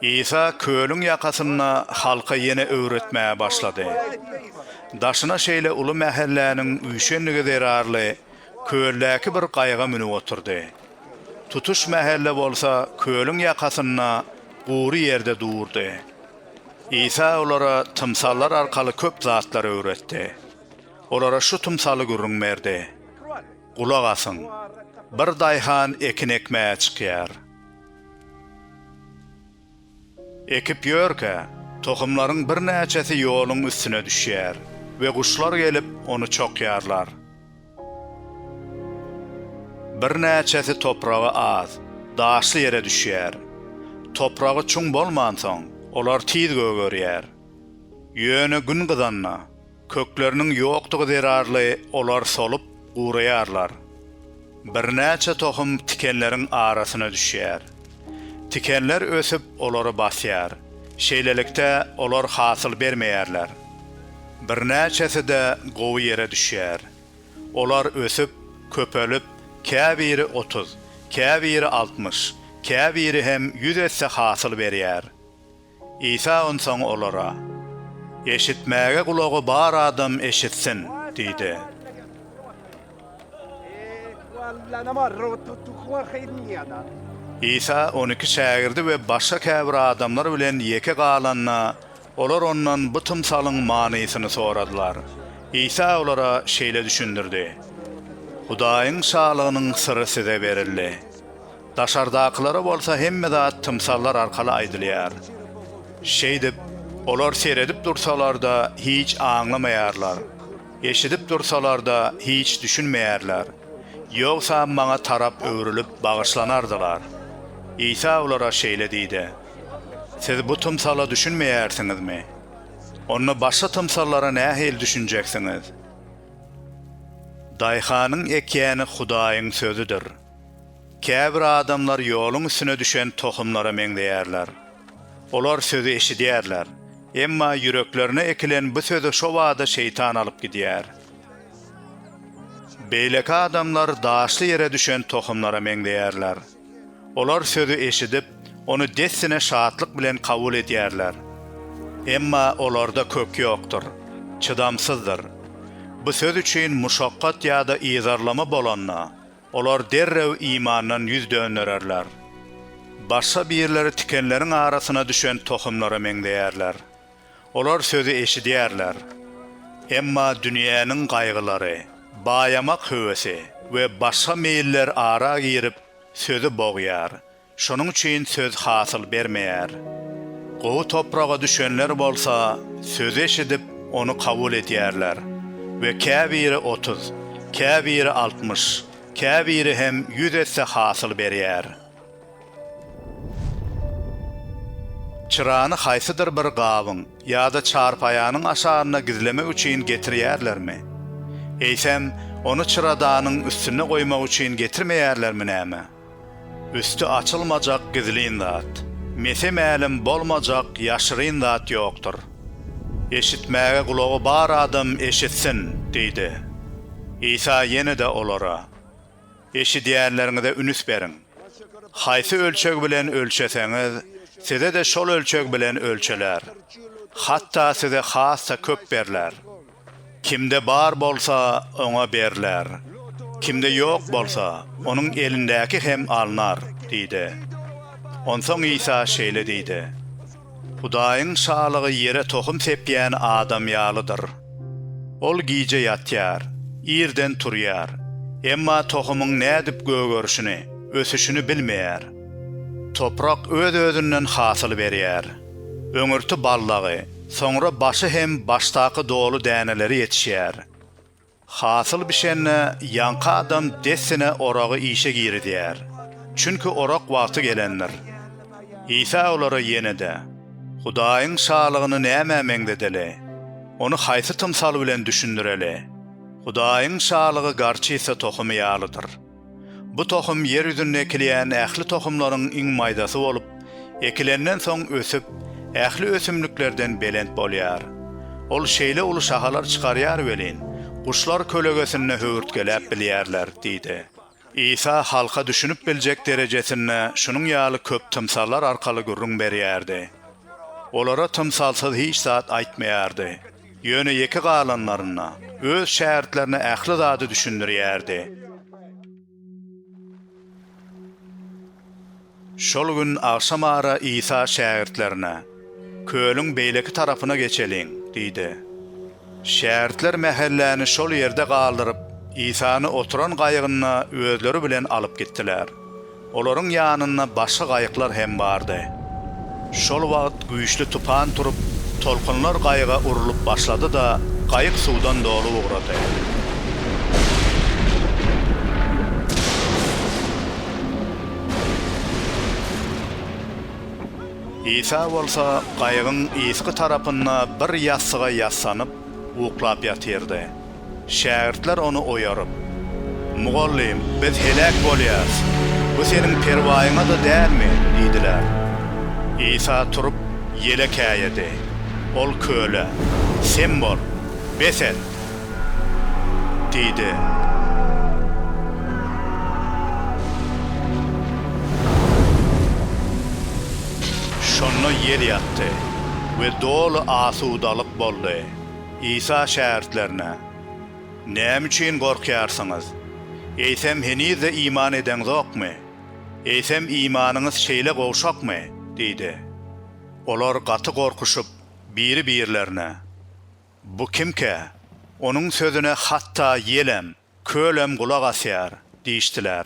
İsa kölün yakasına halka yine öğretmeye başladı. Daşına şeyle ulu məhəllənin üyüşenligi derarlı köldäki bir qayga münüp oturdu. Tutuş məhəllə bolsa kölün yakasına uğru yerde durdu. İsa olara tımsallar arkalı köp zatlar öğretti. Olara şu tımsalı görünmerdi. Kulak asın, bir dayhan ekin ekmeye çıkıyar. Ekip yörke, tohumların bir näçesi yolun üstüne düşýär ve kuşlar gelip onu çokyarlar. Bir näçesi toprağı az, daşly yere düşýär. Toprağı çuň bolmansoň, olar tiz gögörýär. Ýöne gün gydanna, kökleriniň ýokdugy derarly olar solup guraýarlar. Bir näçe tohum tikenleriň arasyna düşýär. Tikenler ösüp olary basýar. Şeýlelikde olar hasyl bermeýärler. Bir näçesi de gowy yere düşýär. Olar ösüp, köpelip, käbiri 30, käbiri 60, käbiri hem 100 etse hasyl berýär. İsa onsoň olara, "Eşitmäge kulagy bar adam eşitsin" diýdi. İsa 12 şägirdi we başga käbir adamlar bilen ýeke galanna olar ondan bu tymsalyň manysyny soradylar. İsa olara şeýle düşündirdi. Hudaýyň şalygynyň syry size berildi. Daşardaklara bolsa hemme zat tymsallar arkaly aýdylýar. Şeýdip, olar seredip dursalar da hiç aňlamaýarlar. Eşidip dursalar da hiç düşünmeýärler. Ýogsa maňa tarap öwrülip bagyşlanardylar. İsa olara şeýle diýdi. Siz bu tymsala düşünmeýärsiňizmi? Onu başga tymsallara nähil düşünjeksiňiz? Daýhanyň ekýäni Hudaýyň sözüdür. Käbir adamlar ýoluň üstüne düşen tohumlara meňdeýärler. Olar sözü eşidýärler. Emma yüreklerine ekilen bu sözü şo wada şeytan alıp gidýär. Beýleki adamlar daşly yere düşen tohumlara meňdeýärler. Olar sözü eşidip, onu dessine şatlyk bilen kabul edýärler. Emma olarda kök ýokdur, çydamsyzdyr. Bu söz üçin muşakkat ýa-da izarlama bolanna, olar derrew imandan yüz döndürerler. Başga birleri tikenleriň arasyna düşen tohumlara meňdeýärler. Olar sözü eşidýärler. Emma dünýäniň gaýgylary, bayamak höwesi we başga meýiller ara girip sözü boğyar. Şonuň üçin söz hasyl bermeýär. Gowy toprağa düşenler bolsa, söz eşidip onu kabul edýärler. Ve käbiri 30, käbiri 60, käbiri hem 100 etse hasyl berýär. Çyrany haýsydyr bir gabyň ýa-da çarpaýanyň aşagyna gizlemek üçin getirýärlermi? Eýsem, onu çıradanyň üstüne goýmak üçin getirmeýärlermi näme? Üstü açylmajak gizlin zat, mese mälim bolmajak ýaşyryn zat ýokdur. Eşitmäge kulagy bar adam eşitsin diýdi. İsa ýene-de olara, eşidýärleriňize ünüs berin. Haýsy ölçek bilen ölçeseňiz, size de şol ölçek bilen ölçeler. Hatta size hassa köp berler. Kimde bar bolsa ona berler. Kimde ýok bolsa onun elindäki hem alınar diýdi. Onsoň İsa şeýle diýdi. Hudaýyň şalygy ýere tohum sepýän adam ýalydyr. Ol giýje ýatýar, ýerden turýar. Emma tohumyň nädip gögörüşini, ösüşini bilmeýär. Toprak öz-özünden hasyl berýär. Öňürti ballagy, soňra başy hem başdaky dolu däneleri ýetişýär. Hasyl bişenne ýanky adam dessine oragy işe giridýär. Çünki orak wagty gelendir. İsa olara ýene-de Hudaýyň şalygyny näme meňdedeli? Onu haýsy tymsal bilen düşündireli? Hudaýyň şalygy garçy ise tohumy ýalydyr. Bu tohum yer ýüzünde ekilýän ähli tohumlaryň iň maýdasy bolup, ekilenden soň ösüp, ähli ösümliklerden belent bolýar. Ol şeýle uly şahalar çykarýar welin, kuşlar kölegesine höwürtgelep bilýärler diýdi. İsa halka düşünüp biljek derejesinde şunun ýaly köp tymsallar arkaly gürrüň berýärdi. Olara tymsalsız hiç zat aýtmaýardy. Ýöne ýeki galanlaryna, öz şähertlerine ähli zady düşündirýärdi. Şol gün akşam ara İsa şähertlerine "Kölüň beýleki tarapyna geçeliň" diýdi. Şähertler mähelläni şol ýerde galdyryp İsa'ny oturan gaýygyna özleri bilen alyp gitdiler. Olaryň ýanyna başga gaýyklar hem bardy. Şol wagt güýçli tupan turup, tolkunlar gaýyga urulup başlady da gaýyk suwdan dolu ugrady. İsa bolsa gaýygyň isgi tarapyna bir ýassyga ýaslanyp uklap ýatyrdy. Şähertler onu oýaryp, "Mugallim, biz helak bolýas. Bu seniň perwaýyňa da dälmi?" diýdiler. İsa turup ýele käýedi. Ol köle, "Sen bol, besel" diýdi. Şonno ýel ýatdy we dolu asudalyk boldy. İsa şähertlerine "Näme üçin gorkýarsyňyz? Eýsem henize iman eden zokmy? Eýsem imanyňyz şeýle gowşakmy?" diýdi. Olar gaty gorkuşup biri-birlerine "Bu kimke? Onuň sözüne hatda ýelem, kölem gulak asýar" diýişdiler.